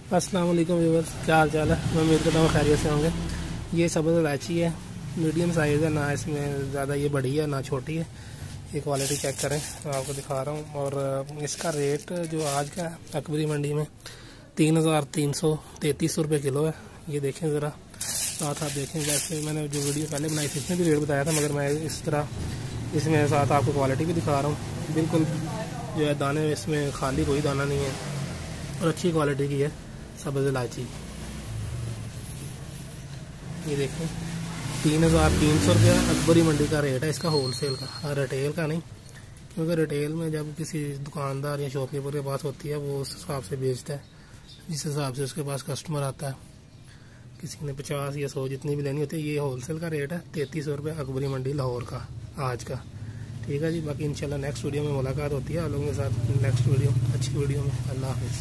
अस्सलाम वालेकुम व्यूअर्स, क्या हाल चाल है। मैं उम्मीद करता हूँ खैरियत से होंगे। ये सब्ज़ इलायची है, मीडियम साइज़ है, ना इसमें ज़्यादा ये बड़ी है ना छोटी है। ये क्वालिटी चेक करें, मैं आपको दिखा रहा हूँ। और इसका रेट जो आज का अकबरी मंडी में 3,333 रुपये किलो है। ये देखें ज़रा, साथ आप देखें। जैसे मैंने जो वीडियो पहले बनाई थी इसमें भी रेट बताया था, मगर मैं इस तरह इसमें साथ आपको क्वालिटी भी दिखा रहा हूँ। बिल्कुल जो है दाने इसमें खाली कोई दाना नहीं है और अच्छी क्वालिटी की है सब्ज़ इलायची। ये देखें 3,300 रुपया अकबरी मंडी का रेट है इसका, होलसेल का, रिटेल का नहीं। क्योंकि रिटेल में जब किसी दुकानदार या शॉपकीपर के पास होती है वो उस हिसाब से बेचता है, जिस हिसाब से उसके पास कस्टमर आता है। किसी ने 50 या 100 जितनी भी लेनी होती है। ये होलसेल का रेट है 3300 रुपये अकबरी मंडी लाहौर का आज का। ठीक है जी, बाकी इंशाल्लाह नेक्स्ट वीडियो में मुलाकात होती है आप लोगों के साथ। नेक्स्ट वीडियो अच्छी वीडियो में। अल्लाह हाफ़िज़।